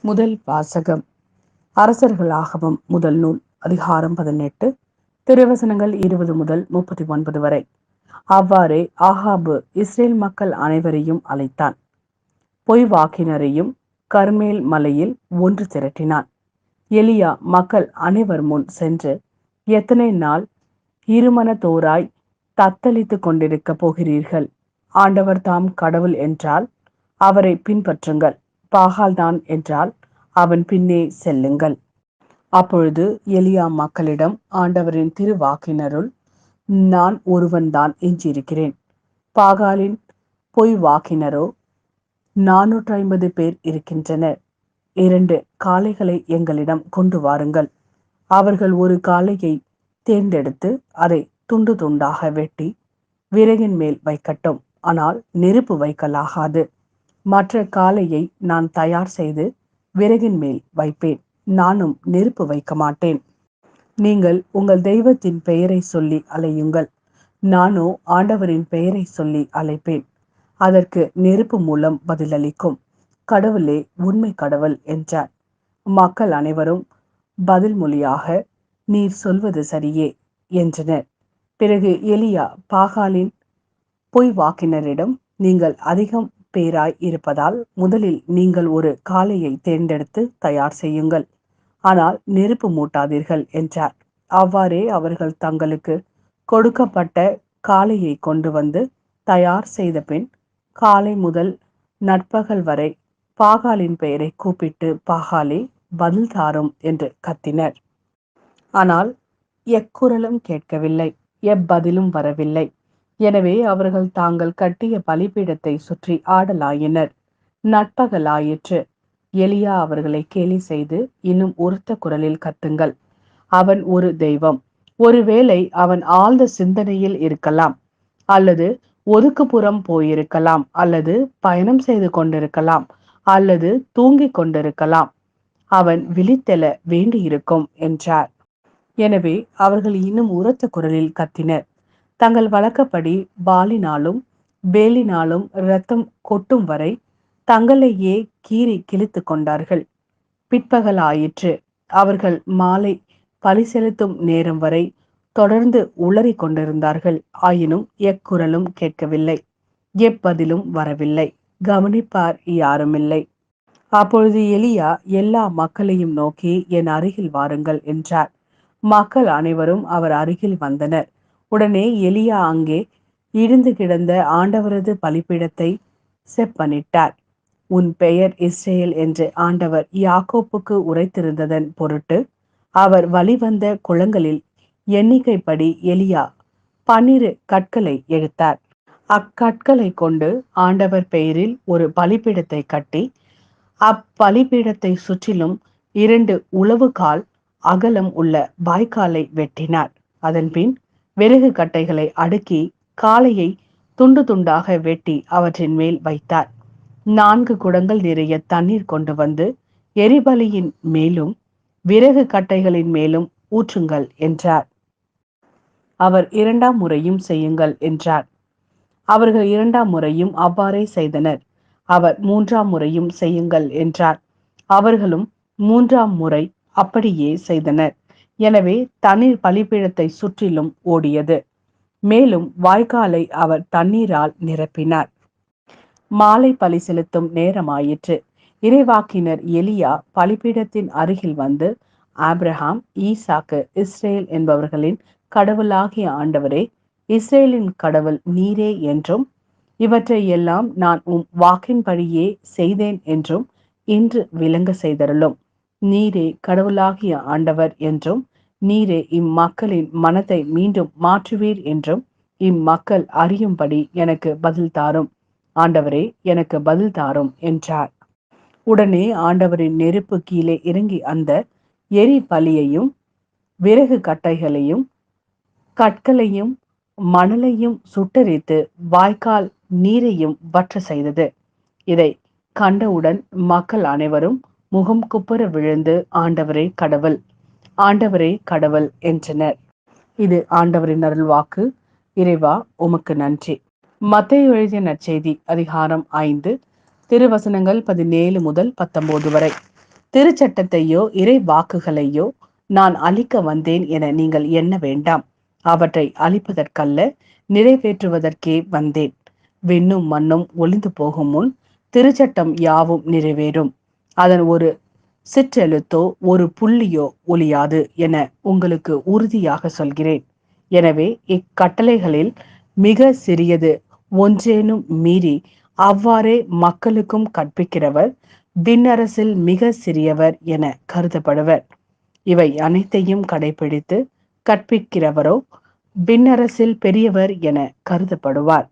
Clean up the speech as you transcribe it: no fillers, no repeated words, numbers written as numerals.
முதல் வாசகம். அரசர்களாகவும் முதல் நூல் அதிகாரம் 18 திருவசனங்கள் 20 முதல் 39 வரை. அவ்வாறே ஆகாபு இஸ்ரேல் மக்கள் அனைவரையும் அழைத்தான். பொய் வாக்கினரையும் கர்மேல் மலையில் ஒன்று திரட்டினான். எலியா மக்கள் அனைவர் முன் சென்று, எத்தனை நாள் இருமனத்தோராய் தத்தளித்துக் கொண்டிருக்க போகிறீர்கள்? ஆண்டவர் தாம் கடவுள் என்றால் அவரை பின்பற்றுங்கள், பாகால்தான் என்றால் அவன் பின்னே செல்லுங்கள். அப்பொழுது எலியா மக்களிடம், ஆண்டவரின் திருவாக்கினருள் நான் ஒருவன்தான் எஞ்சியிருக்கிறேன். பாகாலின் பொய் வாக்கினரோ 450 பேர் இருக்கின்றனர். 2 காளைகளை எங்களிடம் கொண்டு வாருங்கள். அவர்கள் ஒரு காளையை தேர்ந்தெடுத்து அதை துண்டு துண்டாக வெட்டி விறகின் மேல் வைக்கட்டும், ஆனால் நெருப்பு வைக்கலாகாது. மற்ற காளையை நான் தயார் செய்து விறகின் மேல் வைப்பேன், நானும் நெருப்பு வைக்க மாட்டேன். நீங்கள் உங்கள் தெய்வத்தின் பெயரை சொல்லி அலையுங்கள், நானோ ஆண்டவரின் பெயரை சொல்லி அழைப்பேன். அதற்கு நெருப்பு மூலம் பதிலளிக்கும். கடவுளே உண்மை கடவுள் என்றார். மக்கள் அனைவரும் பதில் மொழியாக, நீர் சொல்வது சரியே என்றனர். பிறகு எலியா பாகாலின் பொய் வாக்கினரிடம், நீங்கள் அதிகம் பேராய் இருப்பதால் முதலில் நீங்கள் ஒரு காளையை தேர்ந்தெடுத்து தயார் செய்யுங்கள், ஆனால் நெருப்பு மூட்டாதீர்கள் என்றார். அவ்வாறே அவர்கள் தங்களுக்கு கொடுக்கப்பட்ட காளையை கொண்டு வந்து தயார் செய்த பின் காலை முதல் நட்பகல் வரை பாகாலின் பெயரை கூப்பிட்டு, பாகாலே பதில் தாரும் என்று கத்தினர். ஆனால் எக்குரலும் கேட்கவில்லை, எப்பதிலும் வரவில்லை. எனவே அவர்கள் தாங்கள் கட்டிய பலிபீடத்தை சுற்றி ஆடலாயினர். நட்பகலாயிற்று. எலியா அவர்களை கேலி செய்து, இன்னும் உரத்த குரலில் கத்துங்கள், அவன் ஒரு தெய்வம். ஒருவேளை அவன் ஆழ்ந்த சிந்தனையில் இருக்கலாம், அல்லது ஒதுக்குப்புறம் போயிருக்கலாம், அல்லது பயணம் செய்து கொண்டிருக்கலாம், அல்லது தூங்கிக் கொண்டிருக்கலாம். அவன் விழித்தெழ வேண்டியிருக்கும் என்றார். எனவே அவர்கள் இன்னும் உரத்த குரலில் கத்தினர். தங்கள் வழக்கப்படி பாலினாலும் பேலினாலும் இரத்தம் கொட்டும் வரை தங்களையே கீறி கிழித்து கொண்டார்கள். பிற்பகல் ஆயிற்று. அவர்கள் மாலை பலி செலுத்தும் நேரம் வரை தொடர்ந்து உளறி கொண்டிருந்தார்கள். ஆயினும் எக்குரலும் கேட்கவில்லை, எப்பதிலும் வரவில்லை. கவனிப்பார் யாருமில்லை. அப்பொழுது எலியா எல்லா மக்களையும் நோக்கி, என் அருகில் வாருங்கள் என்றார். மக்கள் அனைவரும் அவர் அருகில் வந்தனர். உடனே எலியா அங்கே இடிந்து கிடந்த ஆண்டவரது பலிபீடத்தை செப்பனிட்டார். உன் பெயர் இஸ்ரேல் என்று ஆண்டவர் யாக்கோப்புக்கு உரைத்திருந்ததன் பொருட்டு அவர் வழிவந்த குளங்களில் எண்ணிக்கைப்படி எலியா 12 கற்களை எடுத்தார். அக்கற்களை கொண்டு ஆண்டவர் பெயரில் ஒரு பலிபீடத்தை கட்டி அப்பலிபீடத்தை சுற்றிலும் 2 உளவுகால் அகலம் உள்ள வாய்க்காலை வெட்டினார். அதன்பின் விறகு கட்டைகளை அடுக்கி காளையை துண்டு துண்டாக வெட்டி அவற்றின் மேல் வைத்தார். 4 குடங்கள் நிறைய தண்ணீர் கொண்டு வந்து எரிபலியின் மேலும் விறகு கட்டைகளின் மேலும் ஊற்றுங்கள் என்றார். அவர் 2ஆம் முறையும் செய்யுங்கள் என்றார். அவர்கள் 2ஆம் முறையும் அவ்வாறே செய்தனர். அவர் 3ஆம் முறையும் செய்யுங்கள் என்றார். அவர்களும் 3ஆம் முறை அப்படியே செய்தனர். எனவே தண்ணீர் பலிபீடத்தை சுற்றிலும் ஓடியது. மேலும் வாய்க்காலை அவர் தண்ணீரால் நிரப்பினார். மாலை பலி செலுத்தும் நேரமாயிற்று. இறைவாக்கினர் எலியா பலிபீடத்தின் அருகில் வந்து, ஆபிரகாம், ஈசாக்கு, இஸ்ரேல் என்பவர்களின் கடவுளாகிய ஆண்டவரே, இஸ்ரேலின் கடவுள் நீரே என்றும், இவற்றை எல்லாம் நான் வாக்கின்படியே செய்தேன் என்றும் இன்று விளங்க செய்தருளும். நீரே கடவுளாகிய ஆண்டவர் என்றும், நீரே இம்மக்களின் மனத்தை மீண்டும் மாற்றுவீர் என்றும் இம்மக்கள் அறியும்படி எனக்கு பதில் தாரும். ஆண்டவரே, எனக்கு பதில் தாரும் என்றார். உடனே ஆண்டவரின் நெருப்பு கீழே இறங்கி அந்த எரி பலியையும் விறகு கட்டைகளையும் கற்களையும் மணலையும் சுட்டரித்து வாய்க்கால் நீரையும் வற்ற செய்தது. இதை கண்டவுடன் மக்கள் அனைவரும் முகம் குப்புற விழுந்து, ஆண்டவரே கடவுள், ஆண்டவரே கடவுள் என்றனர். இது ஆண்டவரின் அருள்வாக்கு. இறைவா உமக்கு நன்றி. மத்தேயு எழுதிய நற்செய்தி அதிகாரம் 5 திருவசனங்கள் 17 முதல் 19 வரை. திருச்சட்டத்தையோ இறை வாக்குகளையோ நான் அழிக்க வந்தேன் என நீங்கள் எண்ண வேண்டாம். அவற்றை அழிப்பதற்கல்ல, நிறைவேற்றுவதற்கே வந்தேன். விண்ணும் மண்ணும் ஒளிந்து போகும் முன் திருச்சட்டம் யாவும் நிறைவேறும். அதன் ஒரு சிற்றெழுத்தோ ஒரு புள்ளியோ ஒளியாது என உங்களுக்கு உறுதியாக சொல்கிறேன். எனவே இக்கட்டளைகளில் மிக சிறியது ஒன்றேனும் மீறி அவ்வாறே மக்களுக்கும் கற்பிக்கிறவர் விண்ணரசில் மிக சிறியவர் என கருதப்படுவர். இவை அனைத்தையும் கடைபிடித்து கற்பிக்கிறவரோ விண்ணரசில் பெரியவர் என கருதப்படுவார்.